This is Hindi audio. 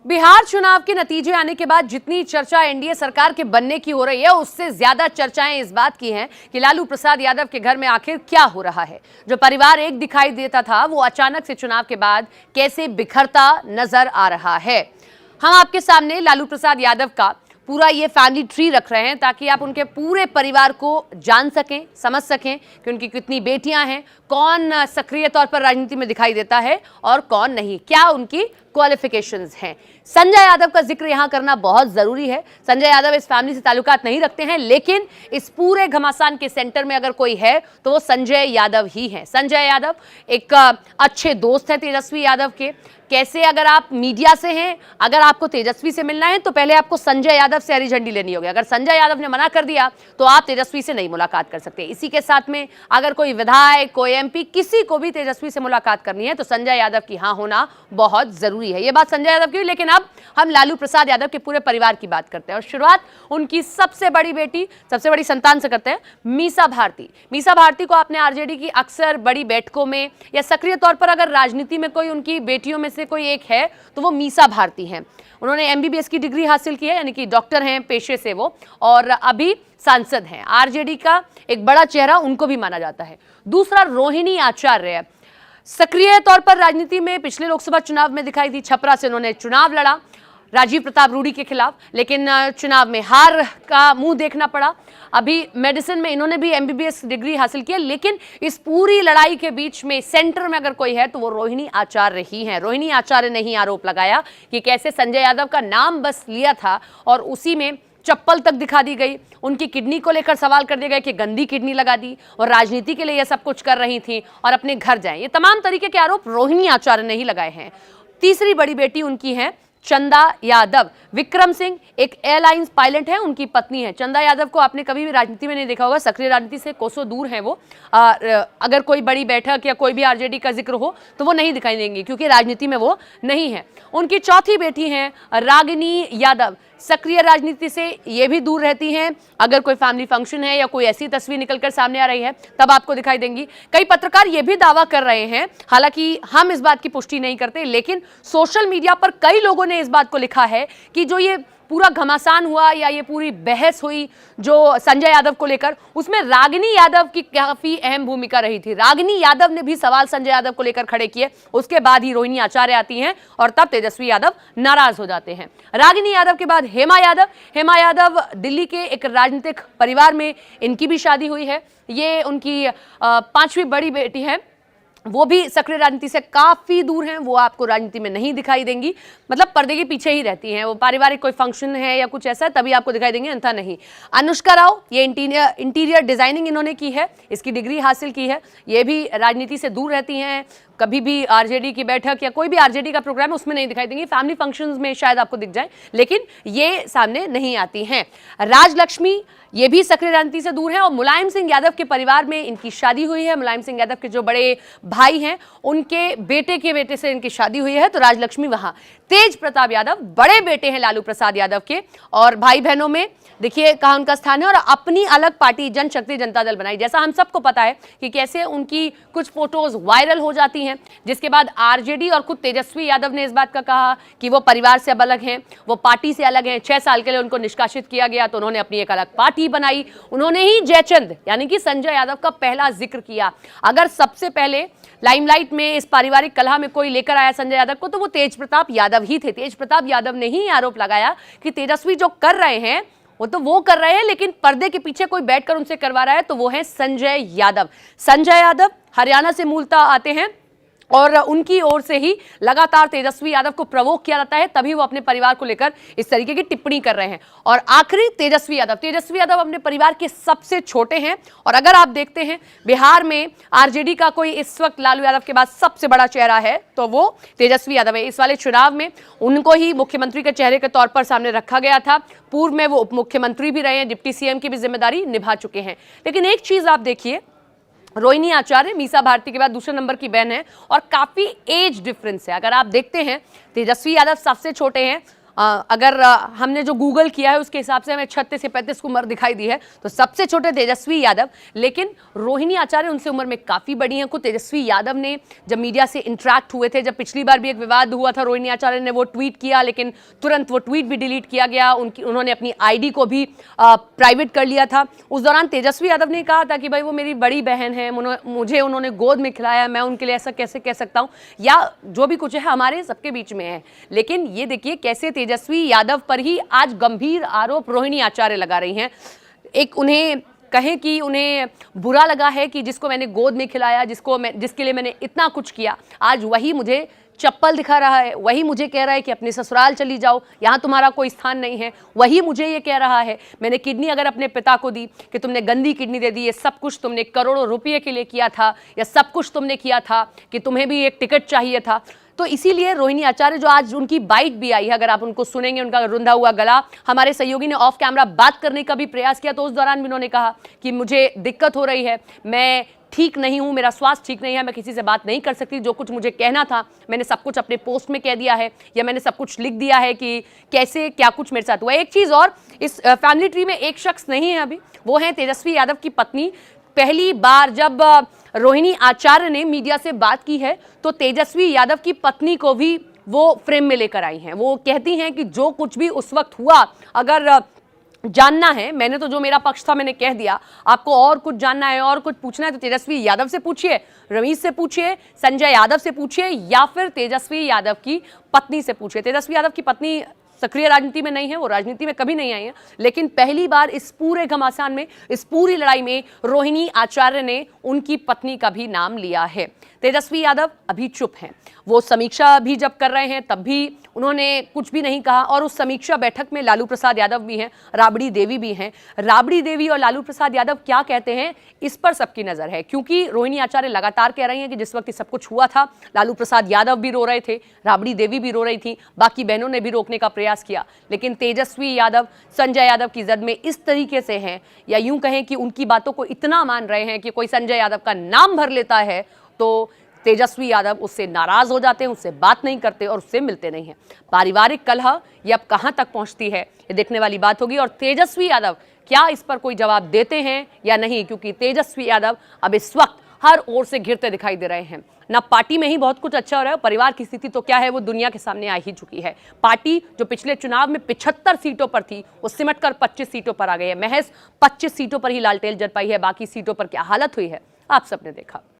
बिहार चुनाव के नतीजे आने के बाद जितनी चर्चा एनडीए सरकार के बनने की हो रही है, उससे ज्यादा चर्चाएं इस बात की हैं कि लालू प्रसाद यादव के घर में आखिर क्या हो रहा है। जो परिवार एक दिखाई देता था, वो अचानक से चुनाव के बाद कैसे बिखरता नजर आ रहा है। हम आपके सामने लालू प्रसाद यादव का पूरा ये फैमिली ट्री रख रहे हैं ताकि आप उनके पूरे परिवार को जान सकें, समझ सकें कि उनकी कितनी बेटियां हैं, कौन सक्रिय तौर पर राजनीति में दिखाई देता है और कौन नहीं, क्या उनकी क्वालिफिकेशंस हैं। संजय यादव का जिक्र यहां करना बहुत जरूरी है। संजय यादव इस फैमिली से ताल्लुकात नहीं रखते हैं, लेकिन इस पूरे घमासान के सेंटर में अगर कोई है तो वो संजय यादव ही है। संजय यादव एक अच्छे दोस्त हैं तेजस्वी यादव के। कैसे, अगर आप मीडिया से हैं, अगर आपको तेजस्वी से मिलना है तो पहले आपको संजय यादव से हरी झंडी लेनी होगी। अगर संजय यादव ने मना कर दिया तो आप तेजस्वी से नहीं मुलाकात कर सकते। इसी के साथ में अगर कोई विधायक, कोई एमपी, किसी को भी तेजस्वी से मुलाकात करनी है तो संजय यादव की हाँ होना बहुत जरूरी है। ये बात संजय यादव की। लेकिन अब हम लालू प्रसाद यादव के पूरे परिवार की बात करते हैं और शुरुआत उनकी सबसे बड़ी बेटी, सबसे बड़ी संतान से करते हैं, मीसा भारती। मीसा भारती को आपने आरजेडी की अक्सर बड़ी बैठकों में या सक्रिय तौर पर अगर राजनीति में कोई उनकी बेटियों में से कोई एक है तो वो मीसा भारती हैं। उन्होंने एमबीबीएस की डिग्री हासिल की है, यानी कि डॉक्टर हैं पेशे से वो, और अभी सांसद हैं। आरजेडी का एक बड़ा चेहरा उनको भी माना जाता है। दूसरा रोहिणी आचार्य है, सक्रिय तौर पर राजनीति में पिछले लोकसभा चुनाव में दिखाई दी। छपरा से उन्होंने चुनाव लड़ा राजीव प्रताप रूडी के खिलाफ, लेकिन चुनाव में हार का मुंह देखना पड़ा। अभी मेडिसिन में इन्होंने भी एमबीबीएस डिग्री हासिल की है, लेकिन इस पूरी लड़ाई के बीच में सेंटर में अगर कोई है तो वो रोहिणी आचार्य ही है। रोहिणी आचार्य ने ही आरोप लगाया कि कैसे संजय यादव का नाम बस लिया था और उसी में चप्पल तक दिखा दी गई। उनकी किडनी को लेकर सवाल कर दिया गया कि गंदी किडनी लगा दी और राजनीति के लिए यह सब कुछ कर रही थी और अपने घर जाएं। ये तमाम तरीके के आरोप रोहिणी आचार्य ने ही लगाए हैं। तीसरी बड़ी बेटी उनकी है चंदा यादव। विक्रम सिंह एक एयरलाइंस पायलट है, उनकी पत्नी है। चंदा यादव को आपने कभी भी राजनीति में नहीं देखा होगा, सक्रिय राजनीति से कोसों दूर है वो। अगर कोई बड़ी बैठक या कोई भी आरजेडी का जिक्र हो तो वो नहीं दिखाई देंगी, क्योंकि राजनीति में वो नहीं है। उनकी चौथी बेटी है रागिनी यादव, सक्रिय राजनीति से ये भी दूर रहती हैं। अगर कोई फैमिली फंक्शन है या कोई ऐसी तस्वीर निकलकर सामने आ रही है तब आपको दिखाई देंगी। कई पत्रकार ये भी दावा कर रहे हैं, हालांकि हम इस बात की पुष्टि नहीं करते, लेकिन सोशल मीडिया पर कई लोगों ने इस बात को लिखा है कि जो ये पूरा घमासान हुआ या ये पूरी बहस हुई जो संजय यादव को लेकर, उसमें रागिनी यादव की काफी अहम भूमिका रही थी। रागिनी यादव ने भी सवाल संजय यादव को लेकर खड़े किए, उसके बाद ही रोहिणी आचार्य आती हैं और तब तेजस्वी यादव नाराज हो जाते हैं। रागिनी यादव के बाद हेमा यादव। हेमा यादव दिल्ली के एक राजनीतिक परिवार में इनकी भी शादी हुई है। ये उनकी पांचवी बड़ी बेटी है। वो भी सक्रिय राजनीति से काफी दूर हैं, वो आपको राजनीति में नहीं दिखाई देंगी, मतलब पर्दे के पीछे ही रहती हैं। वो पारिवारिक कोई फंक्शन है या कुछ ऐसा तभी आपको दिखाई देंगे, अन्यथा नहीं। अनुष्का राव, ये इंटीरियर डिजाइनिंग इन्होंने की है, इसकी डिग्री हासिल की है। ये भी राजनीति से दूर रहती हैं, कभी भी आरजेडी की बैठक या कोई भी आरजेडी का प्रोग्राम है उसमें नहीं दिखाई देंगी। फैमिली फंक्शंस में शायद आपको दिख जाए, लेकिन ये सामने नहीं आती हैं। राजलक्ष्मी, ये भी सक्रिय राजनीति से दूर है और मुलायम सिंह यादव के परिवार में इनकी शादी हुई है। मुलायम सिंह यादव के जो बड़े भाई हैं उनके बेटे के बेटे से इनकी शादी हुई है, तो राजलक्ष्मी वहां। तेज प्रताप यादव बड़े बेटे हैं लालू प्रसाद यादव के, और भाई बहनों में देखिए कहाँ उनका स्थान है। और अपनी अलग पार्टी जनशक्ति जनता दल बनाई, जैसा हम सबको पता है कि कैसे उनकी कुछ फोटोज वायरल हो जाती हैं, जिसके बाद आरजेडी और खुद तेजस्वी यादव ने इस बात का कहा कि वो परिवार से अब अलग हैं, वो पार्टी से अलग हैं। 6 साल के लिए उनको निष्कासित किया गया तो उन्होंने अपनी एक अलग पार्टी बनाई। उन्होंने ही जयचंद यानी कि संजय यादव का पहला जिक्र किया। अगर सबसे पहले लाइमलाइट में इस पारिवारिक कलह में कोई लेकर आया संजय यादव को तो वो तेज प्रताप यादव ही थे। तेज प्रताप यादव ने ही आरोप लगाया कि तेजस्वी जो कर रहे हैं वो तो वो कर रहे हैं, लेकिन पर्दे के पीछे कोई बैठकर उनसे करवा रहा है, तो वो है संजय यादव। संजय यादव हरियाणा से मूलतः आते हैं और उनकी ओर से ही लगातार तेजस्वी यादव को प्रवोक किया जाता है, तभी वो अपने परिवार को लेकर इस तरीके की टिप्पणी कर रहे हैं। और आखिरी तेजस्वी यादव। तेजस्वी यादव अपने परिवार के सबसे छोटे हैं, और अगर आप देखते हैं बिहार में आरजेडी का कोई इस वक्त लालू यादव के बाद सबसे बड़ा चेहरा है तो वो तेजस्वी यादव है। इस वाले चुनाव में उनको ही मुख्यमंत्री के चेहरे के तौर पर सामने रखा गया था। पूर्व में वो उप मुख्यमंत्री भी रहे हैं, डिप्टी सीएम की भी जिम्मेदारी निभा चुके हैं। लेकिन एक चीज आप देखिए, रोहिणी आचार्य मीसा भारती के बाद दूसरे नंबर की बहन है और काफी एज डिफरेंस है। अगर आप देखते हैं तेजस्वी यादव सबसे छोटे हैं, अगर हमने जो गूगल किया है उसके हिसाब से हमें 36 से 35 की उम्र दिखाई दी है, तो सबसे छोटे तेजस्वी यादव। लेकिन रोहिणी आचार्य उनसे उम्र में काफ़ी बड़ी हैं। खुद तेजस्वी यादव ने जब मीडिया से इंटरेक्ट हुए थे, जब पिछली बार भी एक विवाद हुआ था, रोहिणी आचार्य ने वो ट्वीट किया, लेकिन तुरंत वो ट्वीट भी डिलीट किया गया, उन्होंने अपनी आईडी को भी प्राइवेट कर लिया था। उस दौरान तेजस्वी यादव ने कहा था कि भाई वो मेरी बड़ी बहन है, मुझे उन्होंने गोद में खिलाया, मैं उनके लिए ऐसा कैसे कह सकता हूँ, या जो भी कुछ है हमारे सबके बीच में है। लेकिन ये देखिए कैसे तेजस्वी यादव पर ही आज गंभीर आरोप रोहिणी आचार्य लगा रही हैं। एक उन्हें कहें कि उन्हें बुरा लगा है कि जिसको मैंने गोद में खिलाया, जिसके लिए मैंने इतना कुछ किया, आज वही मुझे चप्पल दिखा रहा है, वही मुझे कह रहा है कि अपने ससुराल चली जाओ, यहाँ तुम्हारा कोई स्थान नहीं है। वही मुझे ये कह रहा है, मैंने किडनी अगर अपने पिता को दी कि तुमने गंदी किडनी दे दी, ये सब कुछ तुमने करोड़ों रुपये के लिए किया था, या सब कुछ तुमने किया था कि तुम्हें भी एक टिकट चाहिए था। तो इसीलिए रोहिणी आचार्य, जो आज उनकी बाइट भी आई है, अगर आप उनको सुनेंगे, उनका रुंधा हुआ गला, हमारे सहयोगी ने ऑफ कैमरा बात करने का भी प्रयास किया, तो उस दौरान भी उन्होंने कहा कि मुझे दिक्कत हो रही है, मैं ठीक नहीं हूं, मेरा स्वास्थ्य ठीक नहीं है, मैं किसी से बात नहीं कर सकती, जो कुछ मुझे कहना था मैंने सब कुछ अपने पोस्ट में कह दिया है, या मैंने सब कुछ लिख दिया है कि कैसे क्या कुछ मेरे साथ हुआ। एक चीज़ और, इस फैमिली ट्री में एक शख्स नहीं है अभी, वो है तेजस्वी यादव की पत्नी। पहली बार जब रोहिणी आचार्य ने मीडिया से बात की है, तो तेजस्वी यादव की पत्नी को भी वो फ्रेम में लेकर आई हैं। वो कहती हैं कि जो कुछ भी उस वक्त हुआ, अगर जानना है, मैंने तो जो मेरा पक्ष था मैंने कह दिया, आपको और कुछ जानना है और कुछ पूछना है तो तेजस्वी यादव से पूछिए, रमेश से पूछिए, संजय यादव से पूछिए, या फिर तेजस्वी यादव की पत्नी से पूछिए। तेजस्वी यादव की पत्नी सक्रिय राजनीति में नहीं है, वो राजनीति में कभी नहीं आई है, लेकिन पहली बार इस पूरे घमासान में, इस पूरी लड़ाई में रोहिणी आचार्य ने उनकी पत्नी का भी नाम लिया है। तेजस्वी यादव अभी चुप हैं। वो समीक्षा भी जब कर रहे हैं तब भी उन्होंने कुछ भी नहीं कहा, और उस समीक्षा बैठक में लालू प्रसाद यादव भी हैं, राबड़ी देवी भी हैं। राबड़ी देवी और लालू प्रसाद यादव क्या कहते हैं, इस पर सबकी नजर है, क्योंकि रोहिणी आचार्य लगातार कह रही हैं कि जिस वक्त सब कुछ हुआ था, लालू प्रसाद यादव भी रो रहे थे, राबड़ी देवी भी रो रही थी, बाकी बहनों ने भी रोकने का प्रयास किया, लेकिन तेजस्वी यादव संजय यादव की जद में इस तरीके से हैं, या यूं कहें कि उनकी बातों को इतना मान रहे हैं कि कोई संजय यादव का नाम भर लेता है तो तेजस्वी यादव उससे नाराज हो जाते हैं, उससे बात नहीं करते और उससे मिलते नहीं हैं। पारिवारिक कलह ये अब कहां तक पहुंचती है, ये देखने वाली बात होगी, और तेजस्वी यादव क्या इस पर कोई जवाब देते हैं या नहीं, क्योंकि तेजस्वी यादव अब इस वक्त हर ओर से घिरते दिखाई दे रहे हैं। ना पार्टी में ही बहुत कुछ अच्छा हो रहा है, परिवार की स्थिति तो क्या है वो दुनिया के सामने आ ही चुकी है। पार्टी जो पिछले चुनाव में 75 सीटों पर थी, वो सिमट कर 25 सीटों पर आ गई है। महज 25 सीटों पर ही लालटेन जल पाई है, बाकी सीटों पर क्या हालत हुई है आप सबने देखा।